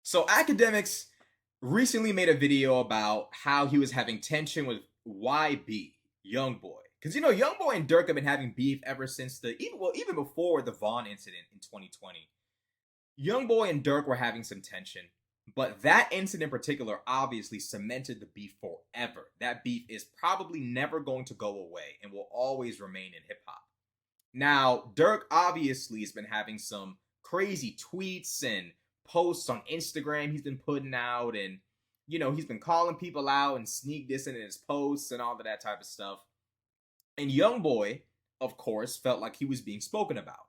So Akademiks recently made a video about how he was having tension with YB, YoungBoy. Because YoungBoy and Dirk have been having beef ever since even before the Vaughn incident in 2020. YoungBoy and Dirk were having some tension, but that incident in particular obviously cemented the beef forever. That beef is probably never going to go away and will always remain in hip hop. Now, Dirk obviously has been having some crazy tweets and posts on Instagram he's been putting out, and he's been calling people out and sneak dissing in his posts and all of that type of stuff. And YoungBoy, of course, felt like he was being spoken about.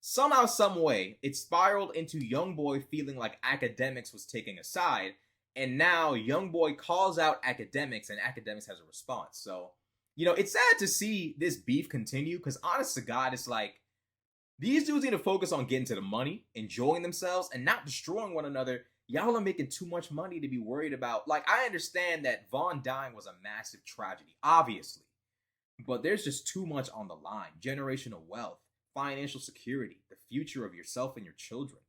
Somehow, some way, it spiraled into YoungBoy feeling like Akademiks was taking a side, and now YoungBoy calls out Akademiks, and Akademiks has a response. So, it's sad to see this beef continue, because honest to God, it's like these dudes need to focus on getting to the money, enjoying themselves, and not destroying one another. Y'all are making too much money to be worried about. Like, I understand that Vaughn dying was a massive tragedy, obviously. But there's just too much on the line. Generational wealth, financial security, the future of yourself and your children.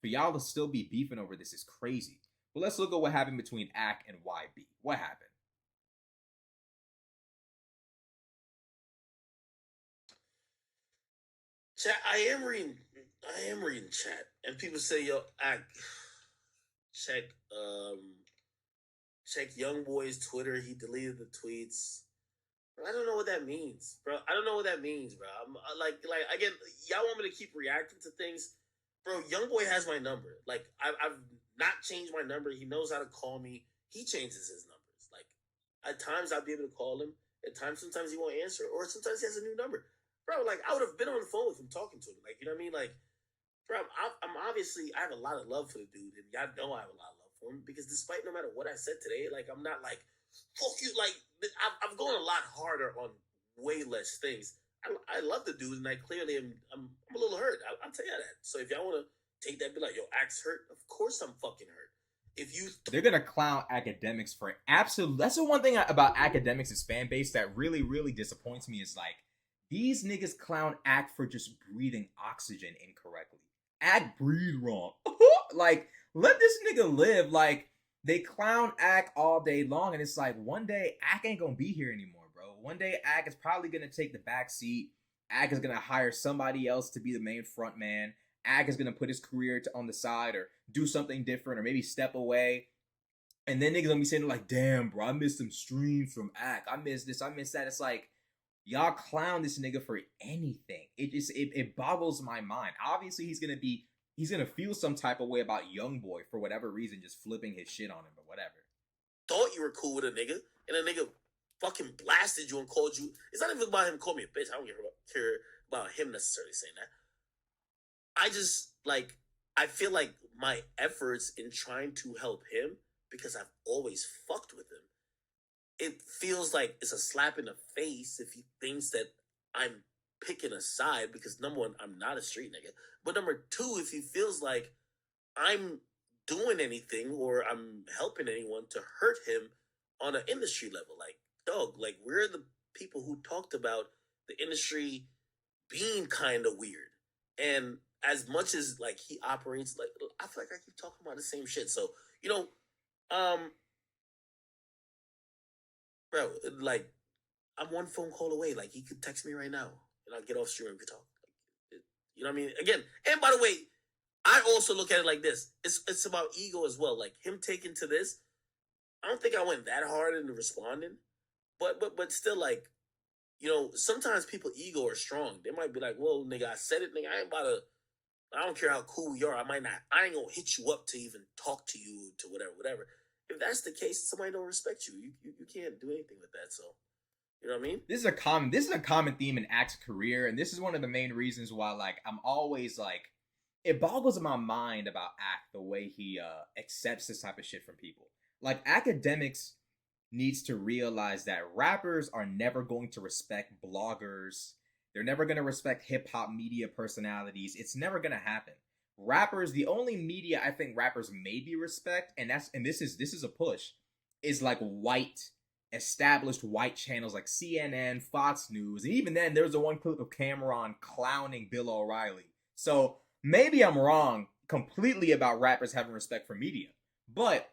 For y'all to still be beefing over this is crazy. But let's look at what happened between Ak and YB. What happened? Chat, I am reading chat, and people say, "Yo, check, check Young Boy's Twitter. He deleted the tweets." I don't know what that means, bro. I don't know what that means, bro. Like again, y'all want me to keep reacting to things, bro. Young Boy has my number. Like I've not changed my number. He knows how to call me. He changes his numbers. Like at times I'll be able to call him. At times, sometimes he won't answer, or sometimes he has a new number, bro. Like I would have been on the phone with him talking to him. Like you know what I mean? Like, bro, I'm obviously I have a lot of love for the dude, and y'all know I have a lot of love for him because despite no matter what I said today, like I'm not like fuck you. Like I've gone a lot harder on way less things. I love the dude, and I clearly I'm a little hurt. I'll tell you that. So if y'all want to take that, be like, yo, Axe hurt. Of course I'm fucking hurt. If you They're gonna clown Akademiks for absolute. That's the one thing about Akademiks' fan base that really, really disappoints me is like these niggas clown Ak for just breathing oxygen incorrectly. Ak breathe wrong. Like let this nigga live. Like they clown Ak all day long, and it's like one day Ak ain't gonna be here anymore, bro. One day Ak is probably gonna take the back seat. Ak is gonna hire somebody else to be the main front man. Ak is gonna put his career on the side or do something different or maybe step away. And then niggas gonna be saying like, damn, bro, I missed some streams from Ak. I missed this, I missed that. It's like, y'all clown this nigga for anything. It boggles my mind. Obviously, he's gonna feel some type of way about YoungBoy for whatever reason, just flipping his shit on him or whatever. thought you were cool with a nigga, and a nigga fucking blasted you and called you. It's not even about him calling me a bitch. I don't care about him necessarily saying that. I just like I feel like my efforts in trying to help him because I've always fucked with him. It feels like it's a slap in the face if he thinks that I'm picking a side because number one, I'm not a street nigga. But number two, if he feels like I'm doing anything or I'm helping anyone to hurt him on an industry level, like dog, like we're the people who talked about the industry being kind of weird. And as much as like he operates, like I feel like I keep talking about the same shit. So you know, um, bro, like I'm one phone call away. Like he could text me right now, and I'll get off stream and we could talk. You know what I mean? Again, and by the way, I also look at it like this. It's about ego as well. Like him taking to this. I don't think I went that hard into responding, but still like sometimes people ego are strong. They might be like, "Whoa, nigga, I said it, nigga. I ain't about to. I don't care how cool you are. I might not. I ain't gonna hit you up to even talk to you to whatever. If that's the case, somebody don't respect you. You can't do anything with that. So you know what I mean? This is a common theme in Act's career, and this is one of the main reasons why like I'm always like it boggles my mind about Act the way he accepts this type of shit from people. Like Academics needs to realize that rappers are never going to respect bloggers. They're never going to respect hip hop media personalities. It's never going to happen. Rappers, the only media I think rappers maybe respect, and this is a push, is like white established white channels like CNN, Fox News, and even then there was a one clip of Cameron clowning Bill O'Reilly. So maybe I'm wrong completely about rappers having respect for media. But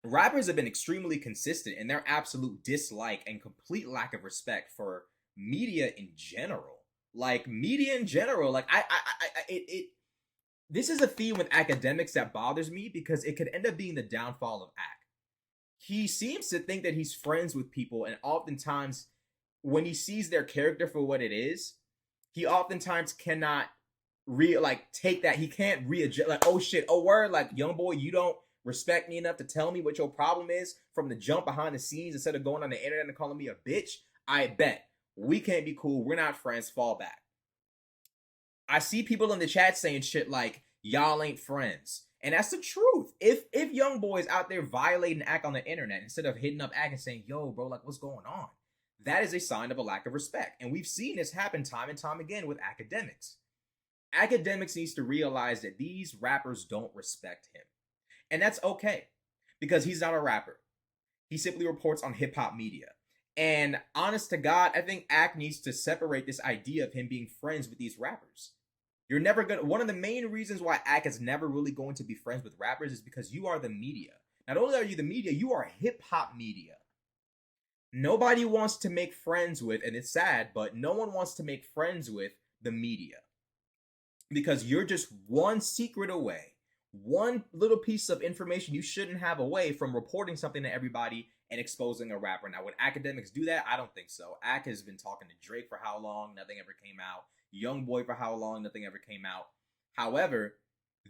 rappers have been extremely consistent in their absolute dislike and complete lack of respect for media in general. Like media in general, like this is a theme with Akademiks that bothers me because it could end up being the downfall of Ak. He seems to think that he's friends with people, and oftentimes when he sees their character for what it is, he oftentimes cannot take that. He can't readjust. Like, oh shit, oh word, like young boy, you don't respect me enough to tell me what your problem is from the jump behind the scenes instead of going on the internet and calling me a bitch. I bet we can't be cool. We're not friends. Fall back. I see people in the chat saying shit like y'all ain't friends. And that's the truth. If young boys out there violating Ak on the internet instead of hitting up Ak and saying, yo, bro, like what's going on? That is a sign of a lack of respect. And we've seen this happen time and time again with Akademiks. Akademiks needs to realize that these rappers don't respect him. And that's okay, because he's not a rapper. He simply reports on hip-hop media. And honest to God, I think Ak needs to separate this idea of him being friends with these rappers. You're never gonna. One of the main reasons why Ak is never really going to be friends with rappers is because you are the media. Not only are you the media, you are hip-hop media. Nobody wants to make friends with, and it's sad, but no one wants to make friends with the media. Because you're just one secret away, one little piece of information you shouldn't have away from reporting something to everybody and exposing a rapper. Now, would Akademiks do that? I don't think so. Ak has been talking to Drake for how long? Nothing ever came out. YoungBoy for how long? Nothing ever came out. However,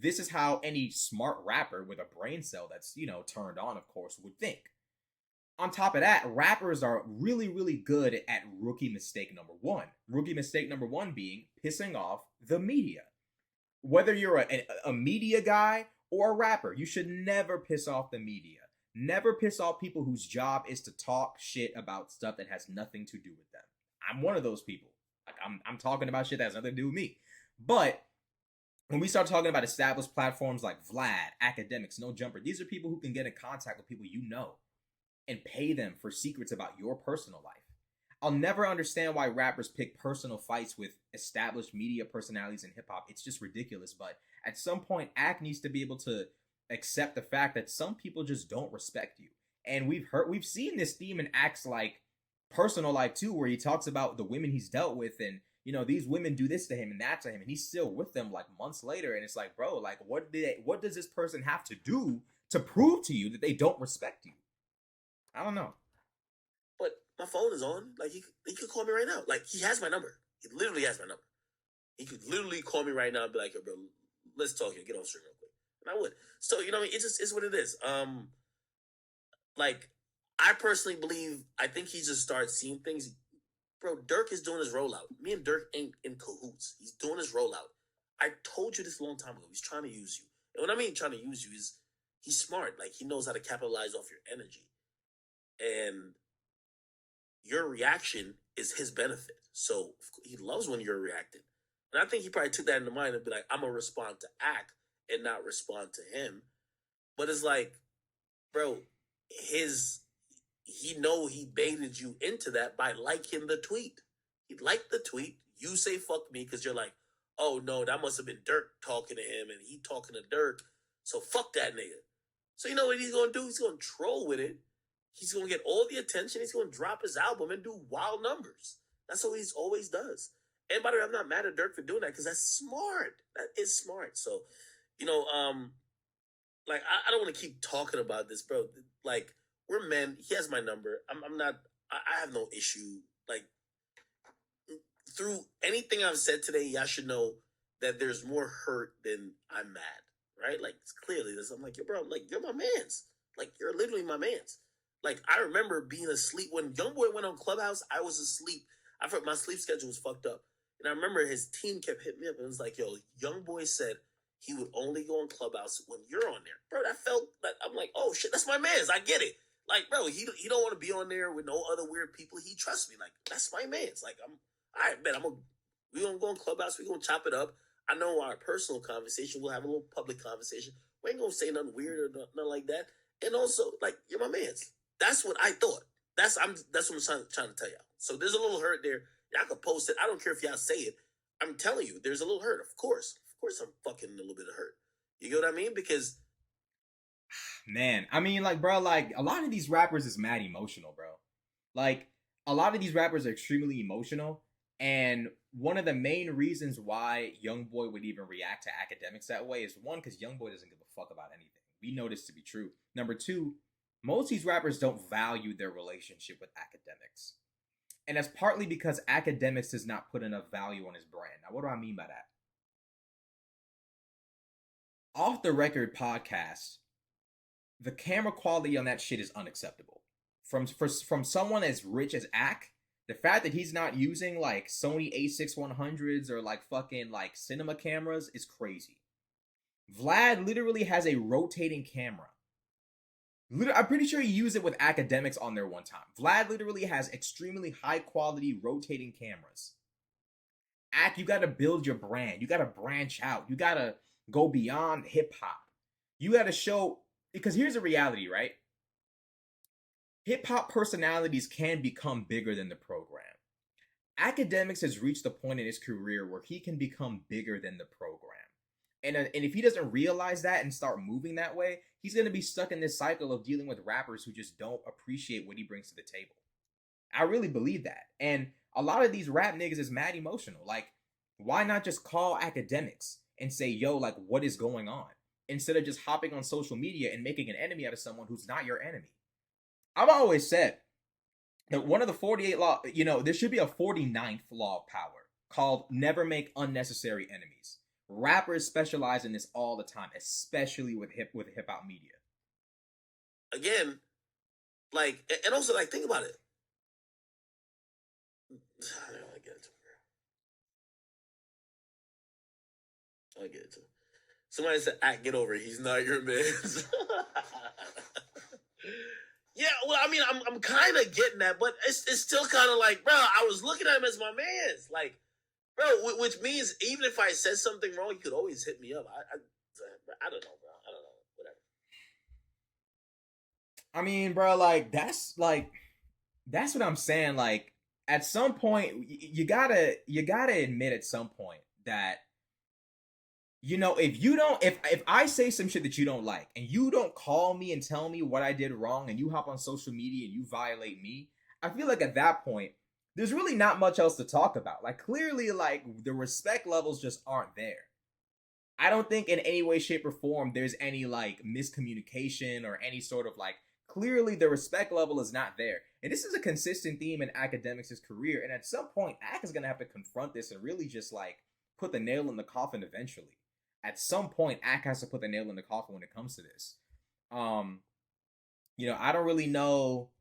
this is how any smart rapper with a brain cell that's, turned on, of course, would think. On top of that, rappers are really, really good at rookie mistake number one. Rookie mistake number one being pissing off the media. Whether you're a media guy or a rapper, you should never piss off the media. Never piss off people whose job is to talk shit about stuff that has nothing to do with them. I'm one of those people. Like I'm talking about shit that has nothing to do with me. But when we start talking about established platforms like Vlad, Akademiks, No Jumper, these are people who can get in contact with people you know and pay them for secrets about your personal life. I'll never understand why rappers pick personal fights with established media personalities in hip-hop. It's just ridiculous. But at some point, Ak needs to be able to accept the fact that some people just don't respect you. And we've seen this theme in Ak's personal life too, where he talks about the women he's dealt with, and these women do this to him and that to him, and he's still with them months later. And it's like, bro, like what does this person have to do to prove to you that they don't respect you? I don't know. But my phone is on. Like he could call me right now. Like he has my number. He literally has my number. He could literally call me right now and be like, "Yo, bro, let's talk here. Get on stream real quick." And I would. So it just is what it is. Like I personally believe. I think he just starts seeing things. Bro, Dirk is doing his rollout. Me and Dirk ain't in cahoots. He's doing his rollout. I told you this a long time ago. He's trying to use you. And when I mean trying to use you is he's smart. Like he knows how to capitalize off your energy. And your reaction is his benefit. So he loves when you're reacting. And I think he probably took that into mind and be like, I'm going to respond to Ak and not respond to him. But it's like, bro, he baited you into that by liking the tweet. He liked the tweet. You say fuck me because you're like, oh no, that must have been Dirk talking to him and he talking to Dirk. So fuck that nigga. So you know what he's going to do? He's going to troll with it. He's going to get all the attention. He's going to drop his album and do wild numbers. That's what he's always does. And by the way, I'm not mad at Dirk for doing that because that's smart. That is smart. So, I don't want to keep talking about this, bro. Like, we're men. He has my number. I'm not, I have no issue. Like, through anything I've said today, y'all should know that there's more hurt than I'm mad, right? Like, it's clearly this. I'm like, yo, bro, like, you're my mans. Like, you're literally my mans. Like, I remember being asleep. When YoungBoy went on Clubhouse, I was asleep. My sleep schedule was fucked up. And I remember his team kept hitting me up and was like, yo, YoungBoy said he would only go on Clubhouse when you're on there. Bro, that felt like, I'm like, oh shit, that's my mans. I get it. Like, bro, he don't want to be on there with no other weird people. He trusts me. Like, that's my mans. Like, all right, man, we're going to go on Clubhouse. We're going to chop it up. I know our personal conversation, we'll have a little public conversation. We ain't going to say nothing weird or nothing like that. And also, like, you're my mans. That's what I thought. That's what I'm trying to tell y'all. So there's a little hurt there. Y'all can post it. I don't care if y'all say it. I'm telling you, there's a little hurt. Of course I'm fucking a little bit of hurt. You get what I mean? Because Man, I mean, like, bro, like, a lot of these rappers is mad emotional, bro. Like, a lot of these rappers are extremely emotional, and one of the main reasons why YoungBoy would even react to Akademiks that way is one, because YoungBoy doesn't give a fuck about anything. We know this to be true. Number two, most of these rappers don't value their relationship with Akademiks. And that's partly because Akademiks does not put enough value on his brand. Now, what do I mean by that? Off the Record podcast, the camera quality on that shit is unacceptable. From someone as rich as Ak, the fact that he's not using like Sony A6100s or like fucking like cinema cameras is crazy. Vlad literally has a rotating camera. I'm pretty sure he used it with Akademiks on there one time. Vlad literally has extremely high quality rotating cameras. Ak, you gotta build your brand. You gotta branch out. You gotta go beyond hip hop. You gotta show, because here's the reality, right? Hip hop personalities can become bigger than the program. Akademiks has reached the point in his career where he can become bigger than the program. And if he doesn't realize that and start moving that way, he's going to be stuck in this cycle of dealing with rappers who just don't appreciate what he brings to the table. I really believe that. And a lot of these rap niggas is mad emotional. Like, why not just call Akademiks and say, yo, like, what is going on? Instead of just hopping on social media and making an enemy out of someone who's not your enemy. I've always said that one of the 48 law, there should be a 49th law of power called never make unnecessary enemies. Rappers specialize in this all the time, especially with hip hop media. Again, like, and also, like, think about it. I don't want to get into it. I get it. Somebody said, "Act, get over it. He's not your man." Yeah, well, I mean, I'm kind of getting that, but it's still kind of like, bro, I was looking at him as my man's, like, bro, which means even if I said something wrong, you could always hit me up. I don't know, bro. I don't know, whatever. I mean, bro, like that's what I'm saying. Like, at some point, you gotta admit at some point that, if I say some shit that you don't like and you don't call me and tell me what I did wrong and you hop on social media and you violate me, I feel like at that point, there's really not much else to talk about. Like, clearly, like, the respect levels just aren't there. I don't think in any way, shape, or form there's any, like, miscommunication or any sort of, like, clearly the respect level is not there. And this is a consistent theme in Akademiks' career. And at some point, Ak is going to have to confront this and really just, like, put the nail in the coffin eventually. At some point, Ak has to put the nail in the coffin when it comes to this. I don't really know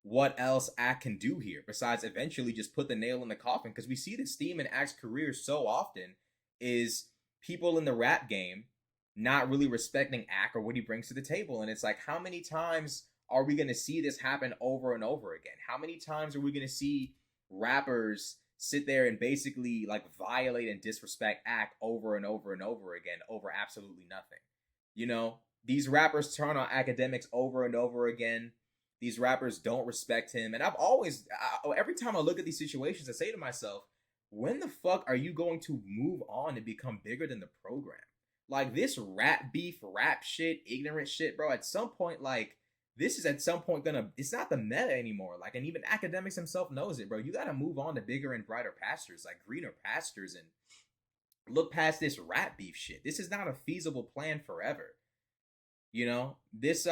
what else Ak can do here besides eventually just put the nail in the coffin, because we see this theme in Ak's career so often is people in the rap game not really respecting Ak or what he brings to the table. And it's like, how many times are we going to see this happen over and over again? How many times are we going to see rappers sit there and basically like violate and disrespect Ak over and over and over again over absolutely nothing? These rappers turn on Akademiks over and over again. These rappers don't respect him. And every time I look at these situations, I say to myself, when the fuck are you going to move on and become bigger than the program? Like, this rap beef, rap shit, ignorant shit, bro, at some point, like, this is at some point it's not the meta anymore. Like, and even Akademiks himself knows it, bro. You gotta move on to bigger and brighter pastures, like greener pastures, and look past this rap beef shit. This is not a feasible plan forever. This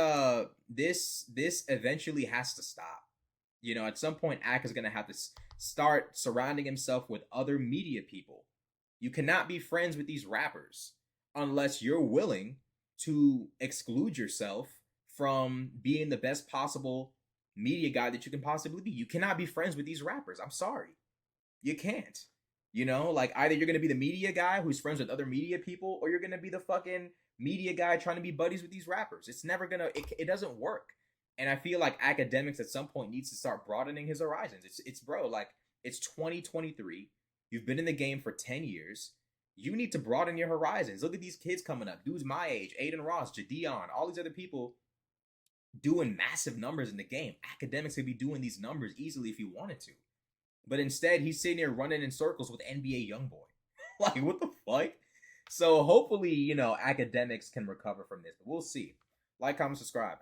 eventually has to stop. At some point, Ak is gonna have to start surrounding himself with other media people. You cannot be friends with these rappers unless you're willing to exclude yourself from being the best possible media guy that you can possibly be. You cannot be friends with these rappers. I'm sorry. You can't. Like, either you're going to be the media guy who's friends with other media people, or you're going to be the fucking media guy trying to be buddies with these rappers. It's never going to, it doesn't work. And I feel like Akademiks at some point needs to start broadening his horizons. It's bro, like, it's 2023. You've been in the game for 10 years. You need to broaden your horizons. Look at these kids coming up. Dudes my age, Aiden Ross, Jadion, all these other people doing massive numbers in the game. Akademiks could be doing these numbers easily if he wanted to. But instead, he's sitting there running in circles with NBA YoungBoy. Like, what the fuck? So hopefully, Akademiks can recover from this, but we'll see. Like, comment, subscribe.